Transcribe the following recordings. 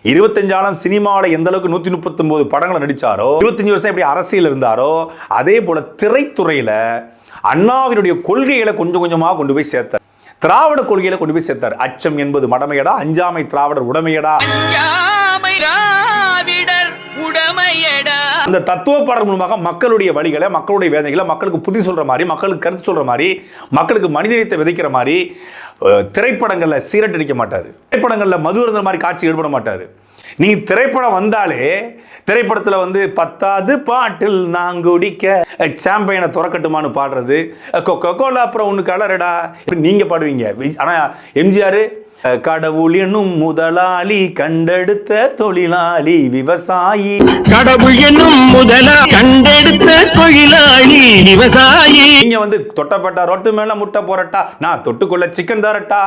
25 சினிமாவில் எந்த அளவுக்கு 139 படங்களை நடிச்சாரோ, 25 வருஷம் எப்படி அரசியல் இருந்தாரோ, அதே போல திரைத்துறையில அண்ணாவினுடைய கொள்கைகளை கொஞ்சம் கொஞ்சமாக கொண்டு போய் சேர்த்தார். திராவிட கொள்கையில கொண்டு போய் சேர்த்தார். அச்சம் என்பது மடமையடா, அஞ்சாமை திராவிடர் உடமையடா. அந்த தத்துவ பாடல் மூலமாக மக்களுடைய வழிகளை, மக்களுடைய வேதனைகளை மக்களுக்கு புத்தி சொல்ற மாதிரி, மக்களுக்கு கருத்து சொல்ற மாதிரி, மக்களுக்கு மனிதத்தை விதைக்கிற மாதிரி திரைப்படங்கள்ல சீரட்டடிக்க மாட்டாரு. திரைப்படங்கள்ல மது இருந்த மாதிரி காட்சி ஈடுபட மாட்டாரு. நீ திரைப்படம் வந்தாலே திரைப்படத்தில் வந்து 10வது பாட்டில் நாங்குடிக்க சாம்பியனை துறக்கட்டுமான்னு பாடுறது, கொக்கோ கோலா அப்புறம் ஒன்று கலரடா நீங்க பாடுவீங்க. ஆனா எம்ஜிஆர் கடவுள் என்னும் முதலாளி கண்டெடுத்த தொழிலாளி விவசாயி, கடவுள் என்னும் முதலாளி கண்டெடுத்த தொழிலாளி விவசாயி. நீங்க வந்து தொட்டப்பட்டா ரொட்டு மேல முட்டை போறட்டா, நான் தொட்டுக்கொள்ள சிக்கன் தரட்டா,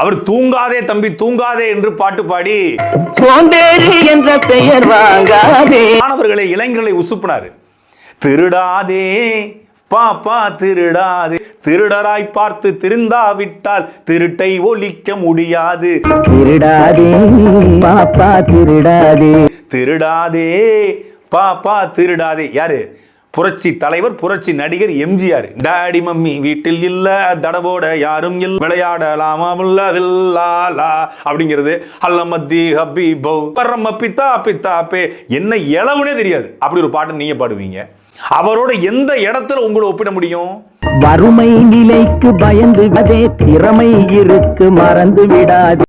அவர் தூங்காதே தம்பி தூங்காதே என்று பாட்டு பாடி என்ற பெயர் வாங்காதே மாணவர்களை, இளைஞர்களை உசுப்பினாரு. திருடாதே பாப்பா திருடாதே, திருடராய் பார்த்து திருந்தாவிட்டால் திருட்டை ஒழிக்க முடியாது. திருடாதே பாப்பா திருடாதே, திருடாதே பாப்பா திருடாதே. யாரு? புரட்சி தலைவர், புரட்சி நடிகர் எம்ஜிஆர். டாடி மம்மி வீட்டில் இல்ல, தடவோட யாரும் இல்ல, விளையாடலாமா வில்லாலா அப்படிங்கிறது அல்லமத்தி ஹப்பி பௌ பரம பித்தா பித்தாப்பே, என்ன இளவுனே தெரியாது அப்படி ஒரு பாட்டு நீங்க பாடுவீங்க. அவரோட எந்த இடத்துல உங்களை ஒப்பிட முடியும்? வறுமை நிலைக்கு பயந்து விடாதே, திறமை இருக்கு மறந்து விடாது.